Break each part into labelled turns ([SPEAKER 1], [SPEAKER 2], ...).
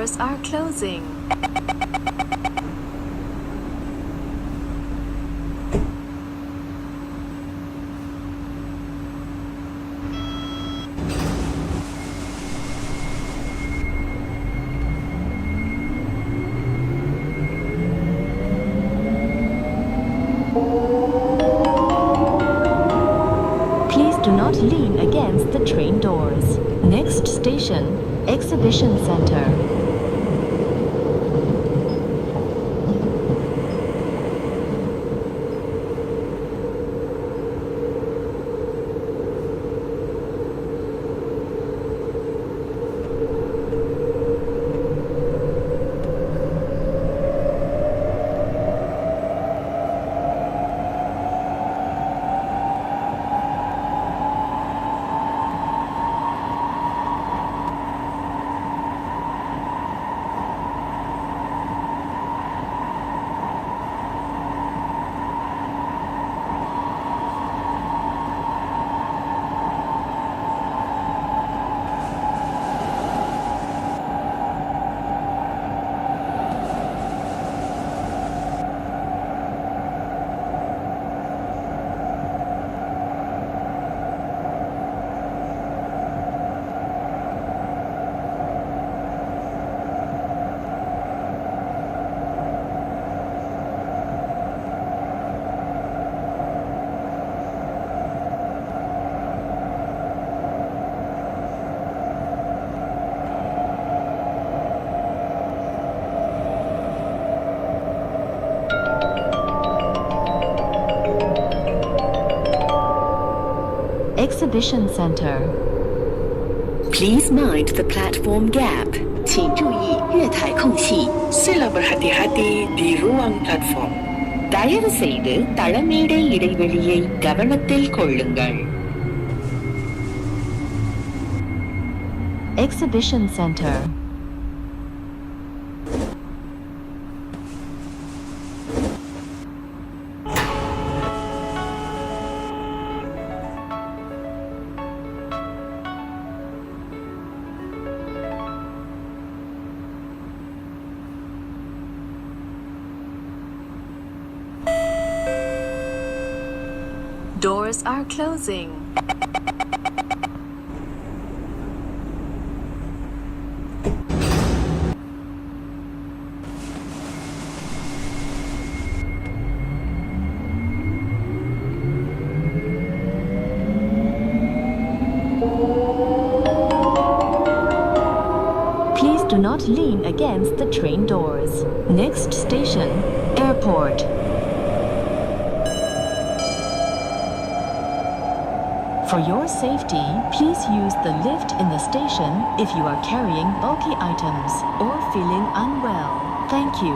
[SPEAKER 1] Doors are closing. Please do not lean against the train doors. Next station, Exhibition Center. Exhibition Center.
[SPEAKER 2] Please mind the platform gap. 请注意月台空隙。Sila berhati-hati di ruang platform. தயவு செய்து தளமேடை இடைவெளியை கவனத்தில் கொள்ளுங்கள்.
[SPEAKER 1] Exhibition Center. Doors are closing. Please do not lean against the train doors. Next station, Airport. For your safety, please use the lift in the station if you are carrying bulky items or feeling unwell. Thank you.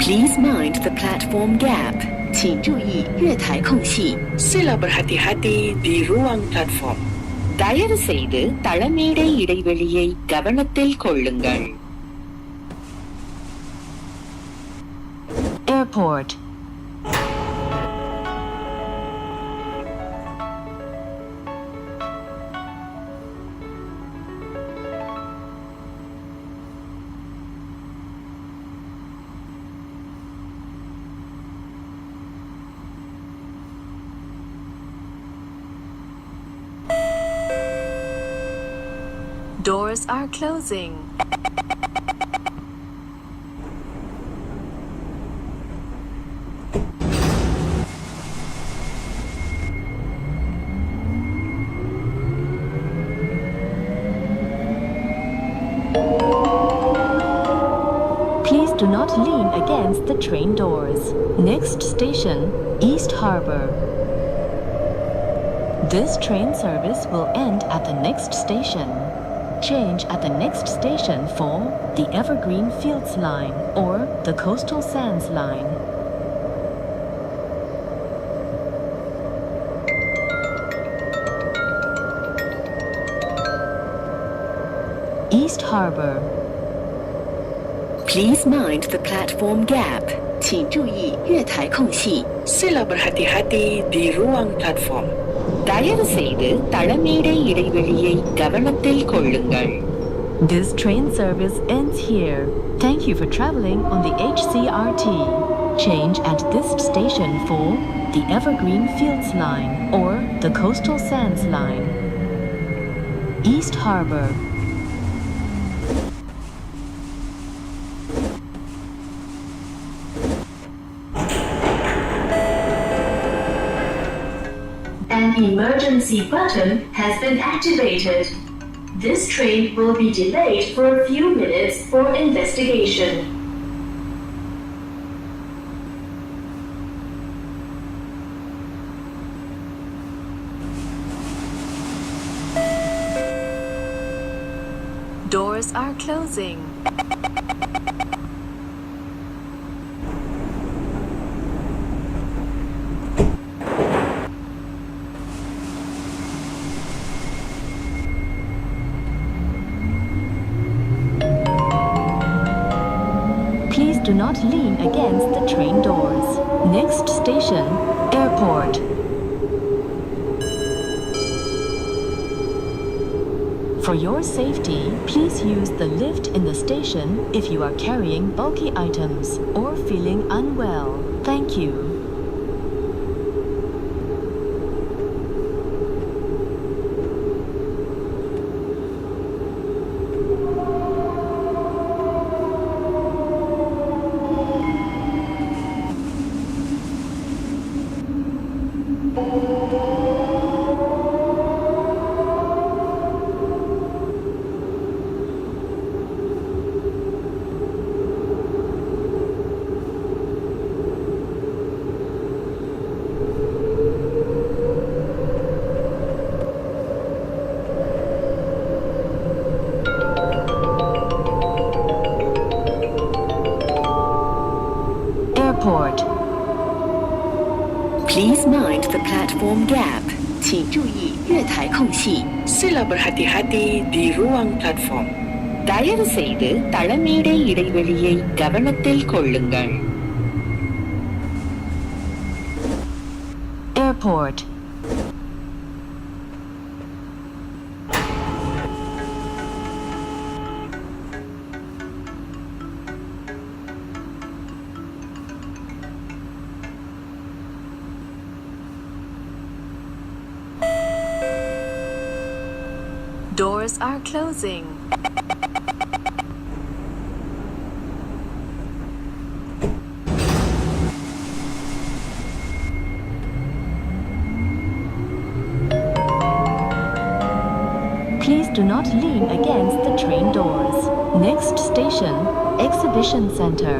[SPEAKER 2] Please mind the platform gap. 请注意月台空隙。Sila berhati-hati di ruang platform. தயவு செய்து தளமேடை இடைவெளியை கவனத்தில் கொள்ளுங்கள்.
[SPEAKER 1] Airport. Doors are closing. Please do not lean against the train doors. Next station, East Harbor. This train service will end at the next station. Change at the next station for the Evergreen Fields Line or the Coastal Sands Line. East Harbor.
[SPEAKER 2] Please mind the platform gap. 请注意月台空隙. Sila berhati-hati di ruang platform. தயவு செய்து தளமேடை இடைவெளியை கவனத்தில் கொள்ளுங்கள்.
[SPEAKER 1] This train service ends here. Thank you for traveling on the HCRT. Change at this station for the Evergreen Fields Line or the Coastal Sands Line. East Harbor.
[SPEAKER 3] An emergency button has been activated. This train will be delayed for a few minutes for investigation.
[SPEAKER 1] Doors are closing. Please do not lean against the train doors. Next station, Airport. For your safety, please use the lift in the station if you are carrying bulky items or feeling unwell. Thank you. Airport.
[SPEAKER 2] Please mind the platform gap. 请注意月台空隙. Sila berhati-hati di ruang platform. தயவு செய்து தளமேடை இடைவெளியை கவனத்தில் கொள்ளுங்கள்.
[SPEAKER 1] Airport. Doors are closing. Please do not lean against the train doors. Next station, Exhibition Center.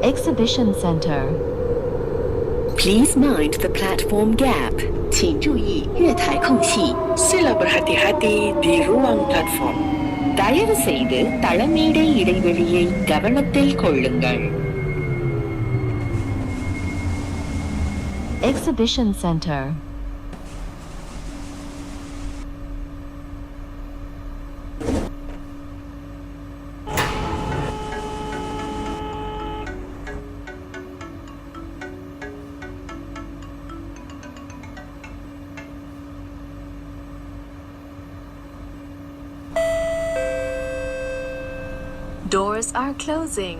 [SPEAKER 1] Exhibition Center.
[SPEAKER 2] Please mind the platform gap. 请注意月台空隙. Sila berhati-hati di ruang platform. தயவு செய்து தளமேடை இடைவெளியை கவனத்தில் கொள்ளுங்கள்.
[SPEAKER 1] Exhibition Center. Doors are closing.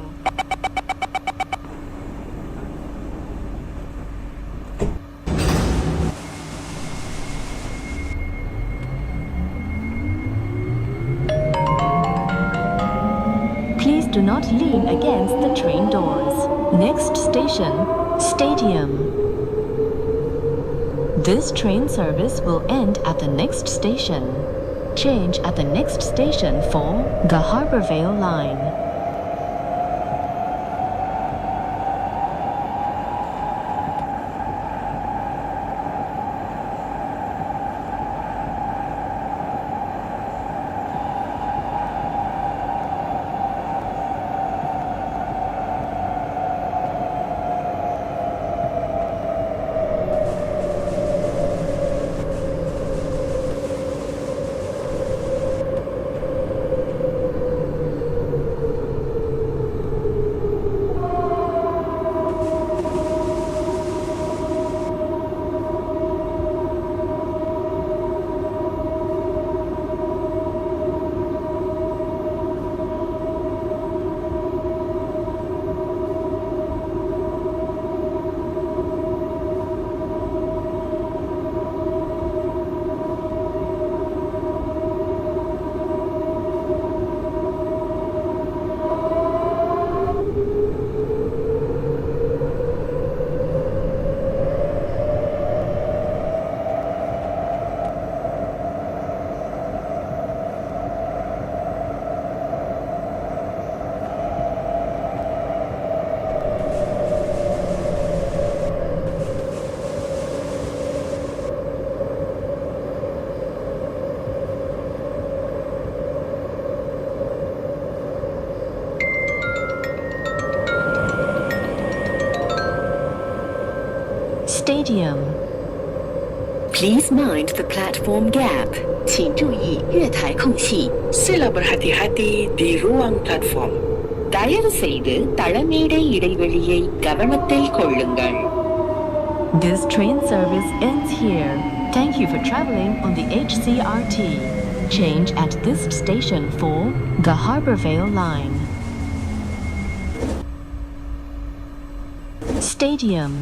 [SPEAKER 1] Please do not lean against the train doors. Next station, Stadium. This train service will end at the next station. Change at the next station for the Harborvale line. Stadium.
[SPEAKER 2] Please mind the platform gap. 请注意月台空隙. Sila berhati-hati di ruang platform. தயவு செய்து தளமேடை இடைவெளியை கவனத்தில் கொள்ளுங்கள்.
[SPEAKER 1] This train service ends here. Thank you for traveling on the HCRT. Change at this station for the Harborvale line. Stadium.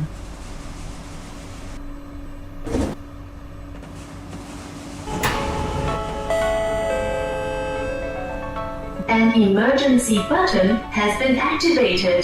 [SPEAKER 3] An emergency button has been activated.